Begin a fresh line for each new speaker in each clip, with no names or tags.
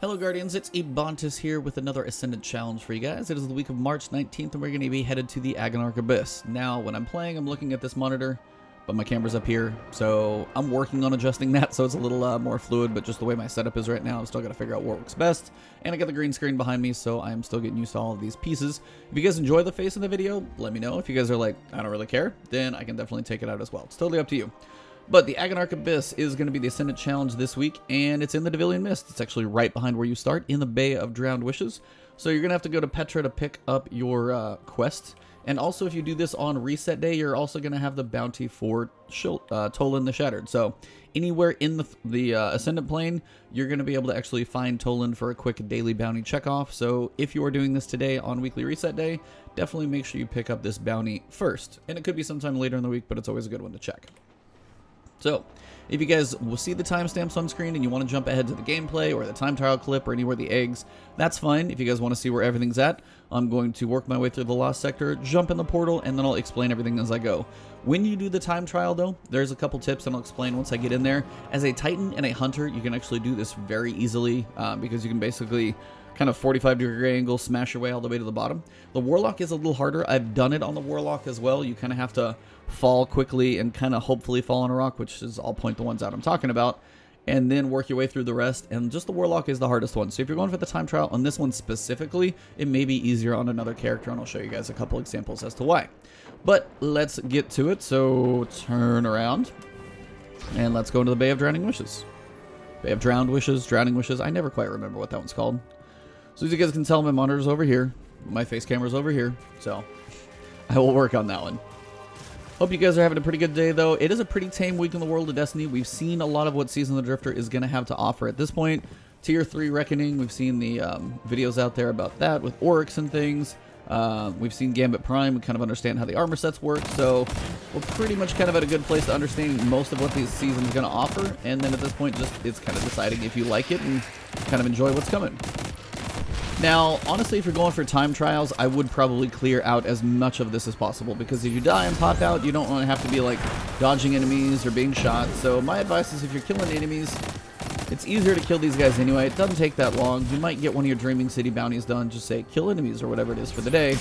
Hello Guardians, it's Ebontis here with another Ascendant challenge for you guys. It is the week of March 19th and we're going to be headed to the Agonarch Abyss. Now, when I'm playing, I'm looking at this monitor, but my camera's up here, so I'm working on adjusting that so it's a little more fluid, but just the way my setup is right now, I've still got to figure out what works best. And I got the green screen behind me, so I'm still getting used to all of these pieces. If you guys enjoy the face in the video, let me know. If you guys are like, I don't really care, then I can definitely take it out as well. It's totally up to you. But the Agonarch Abyss is going to be the Ascendant challenge this week, and it's in the Devilian Mist. It's actually right behind where you start, in the Bay of Drowned Wishes. So you're going to have to go to Petra to pick up your quest. And also, if you do this on reset day, you're also going to have the bounty for Toland the Shattered. So anywhere in the Ascendant plane, you're going to be able to actually find Toland for a quick daily bounty checkoff. So if you are doing this today on weekly reset day, definitely make sure you pick up this bounty first. And it could be sometime later in the week, but it's always a good one to check. So, if you guys will see the timestamps on screen and you want to jump ahead to the gameplay or the time trial clip or anywhere the eggs, that's fine. If you guys want to see where everything's at, I'm going to work my way through the Lost Sector, jump in the portal, and then I'll explain everything as I go. When you do the time trial, though, there's a couple tips that I'll explain once I get in there. As a Titan and a Hunter, you can actually do this very easily because you can basically kind of 45-degree angle, smash your way all the way to the bottom. The Warlock is a little harder. I've done it on the Warlock as well. You kind of have to fall quickly and kind of hopefully fall on a rock, which is, I'll point the ones out I'm talking about, and then work your way through the rest. And just the Warlock is the hardest one. So if you're going for the time trial on this one specifically, it may be easier on another character, and I'll show you guys a couple examples as to why. But let's get to it. So turn around, and let's go into the Bay of Drowning Wishes. Bay of Drowned Wishes, Drowning Wishes. I never quite remember what that one's called. So as you guys can tell, my monitor's over here. My face camera's over here. So I will work on that one. Hope you guys are having a pretty good day, though. It is a pretty tame week in the world of Destiny. We've seen a lot of what Season of the Drifter is going to have to offer at this point. Tier 3 Reckoning, we've seen the videos out there about that with Oryx and things. We've seen Gambit Prime. We kind of understand how the armor sets work. So we're pretty much kind of at a good place to understanding most of what this season is going to offer. And then at this point, just it's kind of deciding if you like it and kind of enjoy what's coming. Now, honestly, if you're going for time trials, I would probably clear out as much of this as possible, because if you die and pop out, you don't want to have to be like dodging enemies or being shot. So my advice is if you're killing enemies, it's easier to kill these guys anyway. It doesn't take that long. You might get one of your Dreaming City bounties done. Just say kill enemies or whatever it is for the day.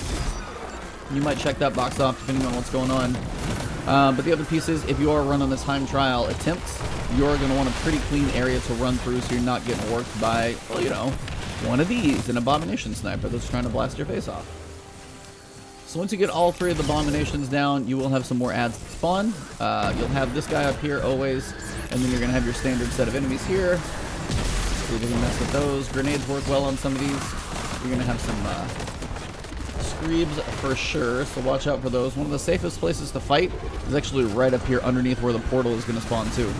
You might check that box off depending on what's going on. But the other piece is, if you are running the time trial attempts, you're going to want a pretty clean area to run through so you're not getting worked by, well, you know, one of these, an Abomination Sniper that's trying to blast your face off. So once you get all three of the Abominations down, you will have some more adds to spawn. You'll have this guy up here always, and then you're going to have your standard set of enemies here. So you can mess with those. Grenades work well on some of these. You're going to have some Screebs for sure, so watch out for those. One of the safest places to fight is actually right up here underneath where the portal is going to spawn too.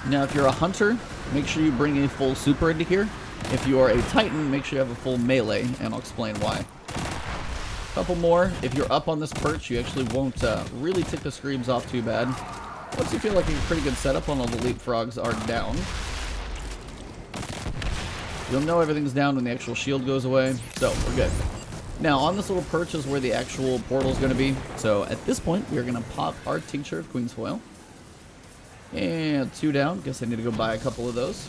Now, if you're a Hunter, make sure you bring a full super into here. If you are a Titan, make sure you have a full melee, and I'll explain why. A couple more. If you're up on this perch, you actually won't really tick the Screebs off too bad. Once you feel like you're a pretty good setup on all the leapfrogs are down. You'll know everything's down when the actual shield goes away, so we're good. Now, on this little perch is where the actual portal is going to be. So at this point, we're going to pop our Tincture of Queen's Foil. And 2 down. Guess I need to go buy a couple of those.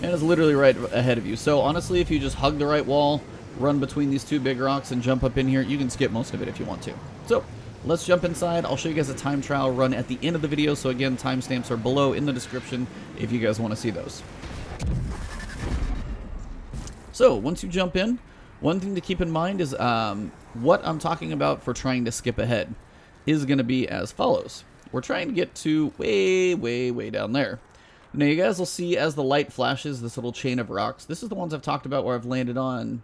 And it's literally right ahead of you. So honestly, if you just hug the right wall, run between these 2 big rocks, and jump up in here, you can skip most of it if you want to. So let's jump inside. I'll show you guys a time trial run at the end of the video. So again, timestamps are below in the description if you guys want to see those. So once you jump in, one thing to keep in mind is what I'm talking about for trying to skip ahead is going to be as follows. We're trying to get to way down there. Now you guys will see as the light flashes this little chain of rocks. This is the ones I've talked about where I've landed on,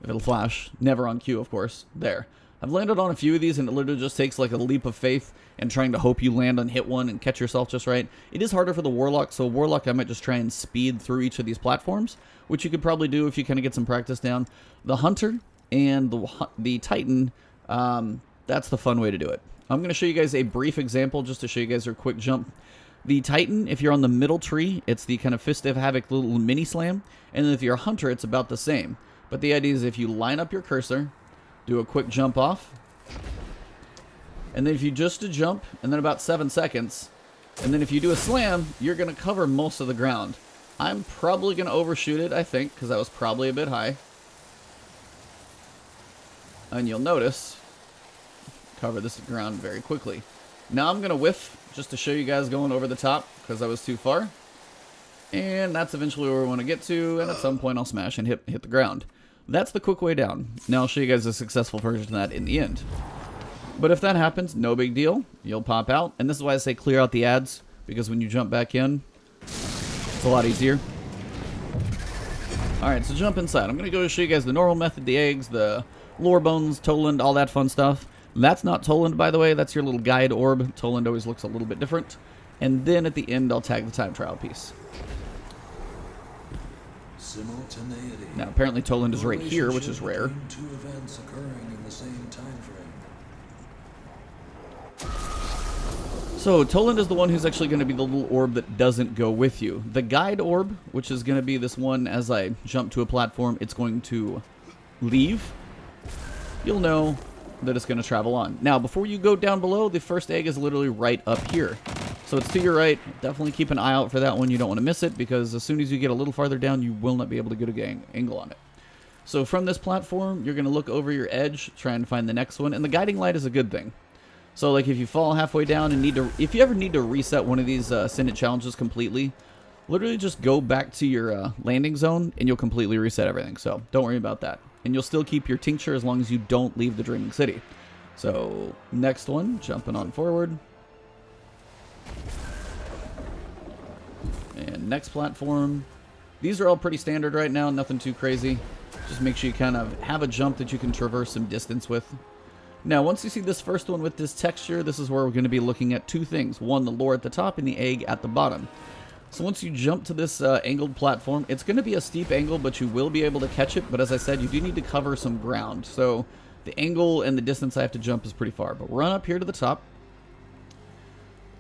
if it'll flash, never on cue of course, there. I've landed on a few of these and it literally just takes like a leap of faith and trying to hope you land and hit one and catch yourself just right. It is harder for the Warlock, so Warlock I might just try and speed through each of these platforms, which you could probably do if you kind of get some practice down. The Hunter and the Titan, that's the fun way to do it. I'm going to show you guys a brief example just to show you guys a quick jump. The Titan, if you're on the middle tree, it's the kind of Fist of Havoc little mini slam. And then if you're a Hunter, it's about the same. But the idea is if you line up your cursor, do a quick jump off, and then if you just jump, and then about 7 seconds, And then if you do a slam, you're going to cover most of the ground. I'm probably going to overshoot it, I think, because that was probably a bit high. And you'll notice, cover this ground very quickly. Now I'm going to whiff, just to show you guys going over the top, because I was too far. And that's eventually where we want to get to, and at some point I'll smash and hit the ground. That's the quick way down. Now I'll show you guys a successful version of that in the end. But if that happens, no big deal. You'll pop out, and this is why I say clear out the ads, because when you jump back in, it's a lot easier. Alright, so jump inside. I'm going to go show you guys the normal method, the eggs, the lore bones, Toland, all that fun stuff. That's not Toland, by the way. That's your little guide orb. Toland always looks a little bit different. And then at the end, I'll tag the time trial piece. Now, apparently Toland is right here, which is rare.
Two events occurring in the same time frame.
So, Toland is the one who's actually going to be the little orb that doesn't go with you. The guide orb, which is going to be this one as I jump to a platform, it's going to leave. You'll know that it's going to travel on. Now, before you go down below, the first egg is literally right up here. So it's to your right. Definitely keep an eye out for that one. You don't want to miss it, because as soon as you get a little farther down, you will not be able to get a angle on it. So from this platform, you're going to look over your edge, try and find the next one. And the guiding light is a good thing. So like if you fall halfway down and if you ever need to reset one of these Ascendant challenges completely, literally just go back to your landing zone and you'll completely reset everything. So don't worry about that. And you'll still keep your tincture as long as you don't leave the Dreaming City. So next one, jumping on forward. And next platform. These are all pretty standard right now, nothing too crazy. Just make sure you kind of have a jump that you can traverse some distance with. Now, once you see this first one with this texture, this is where we're going to be looking at two things. One, the lore at the top and the egg at the bottom. So once you jump to this angled platform, it's going to be a steep angle, but you will be able to catch it. But as I said, you do need to cover some ground. So the angle and the distance I have to jump is pretty far. But run up here to the top.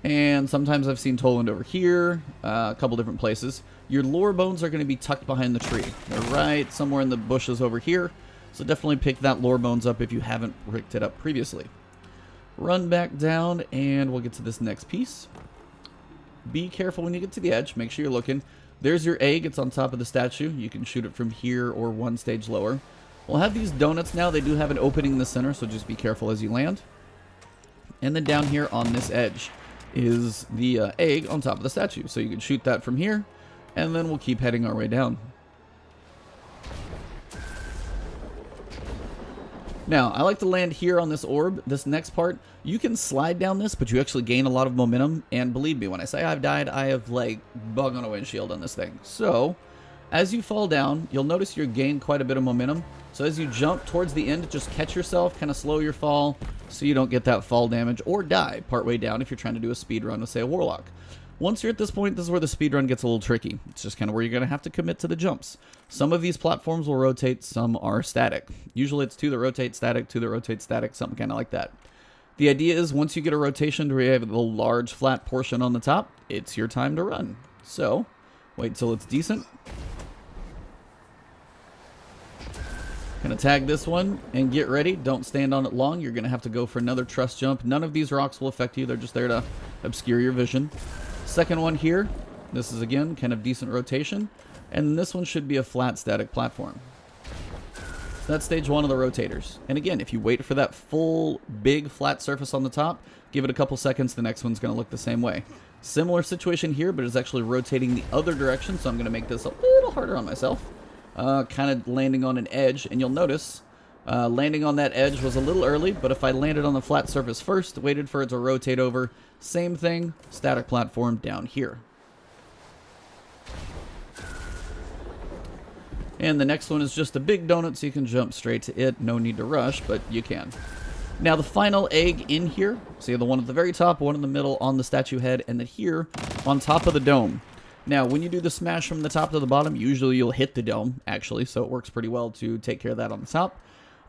And sometimes I've seen Toland over here, a couple different places. Your lore bones are going to be tucked behind the tree. They're right somewhere in the bushes over here. So definitely pick that lore bones up if you haven't picked it up previously. Run back down and we'll get to this next piece. Be careful when you get to the edge. Make sure you're looking. There's your egg. It's on top of the statue. You can shoot it from here or one stage lower. We'll have these donuts now. They do have an opening in the center, so just be careful as you land. And then down here on this edge is the egg on top of the statue. So you can shoot that from here, and then we'll keep heading our way down. Now, I like to land here on this orb. This next part, you can slide down this, but you actually gain a lot of momentum. And believe me, when I say I've died, I have like bug on a windshield on this thing. So, as you fall down, you'll notice you gain quite a bit of momentum. So as you jump towards the end, just catch yourself, kind of slow your fall, so you don't get that fall damage or die partway down if you're trying to do a speed run with, say, a Warlock. Once you're at this point, this is where the speed run gets a little tricky. It's just kind of where you're going to have to commit to the jumps. Some of these platforms will rotate, some are static. Usually it's two that rotate static, two that rotate static, something kind of like that. The idea is once you get a rotation to where you have the large flat portion on the top, it's your time to run. So, wait till it's decent. Gonna tag this one and get ready. Don't stand on it long. You're gonna have to go for another truss jump. None of these rocks will affect you. They're just there to obscure your vision. Second one here. This is again kind of decent rotation. And this one should be a flat static platform. So that's stage one of the rotators. And again, if you wait for that full big flat surface on the top, give it a couple seconds, the next one's gonna look the same way. Similar situation here, but it's actually rotating the other direction, so I'm gonna make this a little harder on myself. Kind of landing on an edge, and you'll notice landing on that edge was a little early, but if I landed on the flat surface first, waited for it to rotate over, same thing, static platform down here. And the next one is just a big donut, so you can jump straight to it. No need to rush, but you can. Now the final egg in here, see the one at the very top, one in the middle on the statue head, and then here on top of the dome. Now, when you do the smash from the top to the bottom, usually you'll hit the dome, actually, so it works pretty well to take care of that on the top.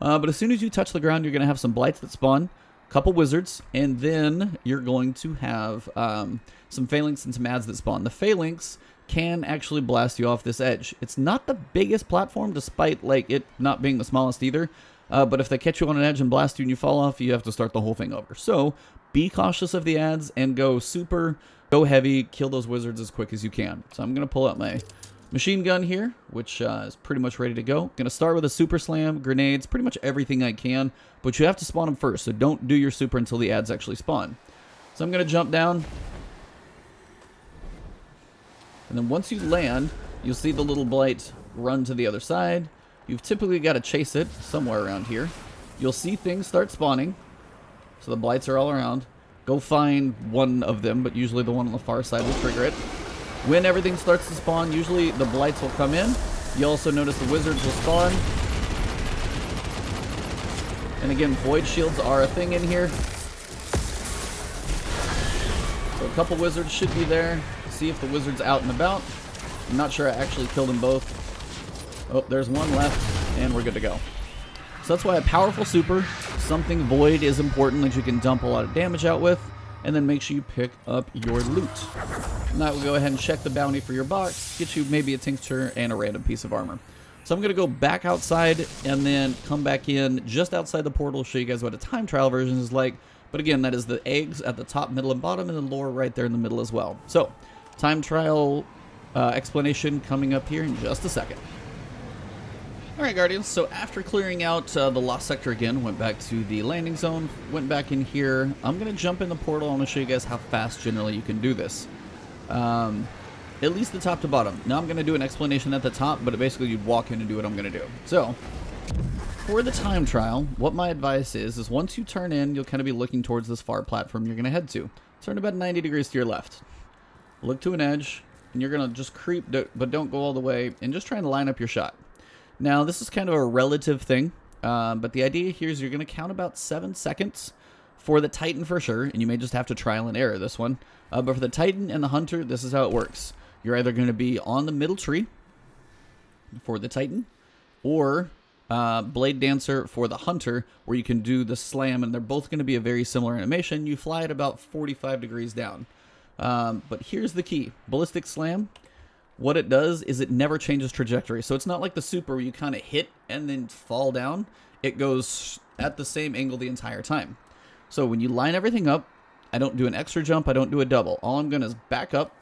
But as soon as you touch the ground, you're going to have some blights that spawn, a couple wizards, and then you're going to have some phalanx and some ads that spawn. The phalanx can actually blast you off this edge. It's not the biggest platform, despite like it not being the smallest either, but if they catch you on an edge and blast you and you fall off, you have to start the whole thing over. So, be cautious of the ads and go super Go heavy, kill those wizards as quick as you can. So I'm going to pull out my machine gun here, which is pretty much ready to go. Going to start with a super slam, grenades, pretty much everything I can, but you have to spawn them first, so don't do your super until the ads actually spawn. So I'm going to jump down, and then once you land, you'll see the little blight run to the other side. You've typically got to chase it somewhere around here. You'll see things start spawning, so the blights are all around. Go find one of them, but usually the one on the far side will trigger it. When everything starts to spawn, usually the blights will come in. You also notice the wizards will spawn. And again, void shields are a thing in here. So a couple wizards should be there. See if the wizard's out and about. I'm not sure I actually killed them both. Oh, there's one left, and we're good to go. So that's why a powerful super, something void, is important that you can dump a lot of damage out with, and then make sure you pick up your loot. Now we'll go ahead and check the bounty for your box, get you maybe a tincture and a random piece of armor. So I'm going to go back outside and then come back in just outside the portal, show you guys what a time trial version is like. But again, that is the eggs at the top, middle, and bottom, and the lore right there in the middle as well. So, time trial explanation coming up here in just a second. Alright, Guardians, so after clearing out the lost sector again, went back to the landing zone, went back in here. I'm going to jump in the portal. I'm going to show you guys how fast generally you can do this. At least the top to bottom. Now I'm going to do an explanation at the top, but basically you'd walk in and do what I'm going to do. So, for the time trial, what my advice is once you turn in, you'll kind of be looking towards this far platform you're going to head to. Turn about 90 degrees to your left. Look to an edge, and you're going to just creep, but don't go all the way, and just try and line up your shot. Now, this is kind of a relative thing, but the idea here is you're going to count about 7 seconds for the Titan for sure, and you may just have to trial and error this one. But for the Titan and the Hunter, this is how it works. You're either going to be on the middle tree for the Titan, or Blade Dancer for the Hunter, where you can do the slam, and they're both going to be a very similar animation. You fly at about 45 degrees down. But here's the key. Ballistic Slam, what it does is it never changes trajectory. So it's not like the super where you kind of hit and then fall down. It goes at the same angle the entire time. So when you line everything up, I don't do an extra jump, I don't do a double. All I'm going to is back up.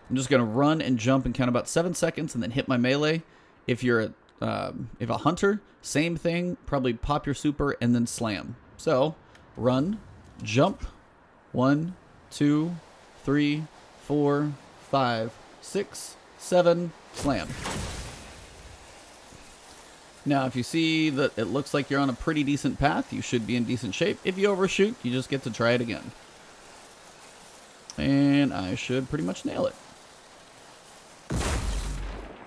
I'm just going to run and jump and count about 7 seconds and then hit my melee. If you're a hunter, same thing, probably pop your super and then slam. So run, jump, 1, 2, 3, 4, 5, 6, 7, slam. Now, if you see that it looks like you're on a pretty decent path, you should be in decent shape. If you overshoot, you just get to try it again. And I should pretty much nail it.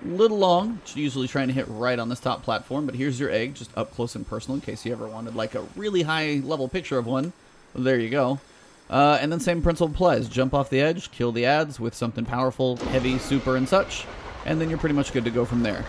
Little long, usually trying to hit right on this top platform, but here's your egg, just up close and personal in case you ever wanted like a really high level picture of one. Well, there you go. And then same principle applies. Jump off the edge, kill the ads with something powerful, heavy, super, and such, and then you're pretty much good to go from there.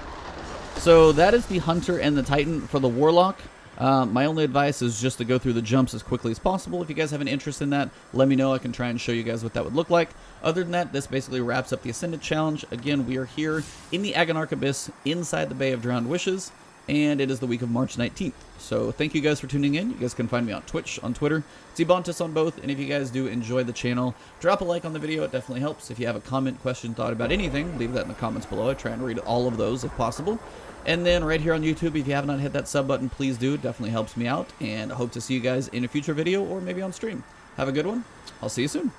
So that is the Hunter and the Titan. For the Warlock, my only advice is just to go through the jumps as quickly as possible. If you guys have an interest in that, let me know. I can try and show you guys what that would look like. Other than that, this basically wraps up the Ascendant Challenge. Again, we are here in the Agonarch Abyss, inside the Bay of Drowned Wishes, and it is the week of March 19th. So thank you guys for tuning in. You guys can find me on Twitch, on Twitter. It's Ebontis on both, and if you guys do enjoy the channel, drop a like on the video. It definitely helps. If you have a comment, question, thought about anything, leave that in the comments below. I try and read all of those if possible. And then right here on YouTube, if you have not hit that sub button, please do. It definitely helps me out, and I hope to see you guys in a future video or maybe on stream. Have a good one. I'll see you soon.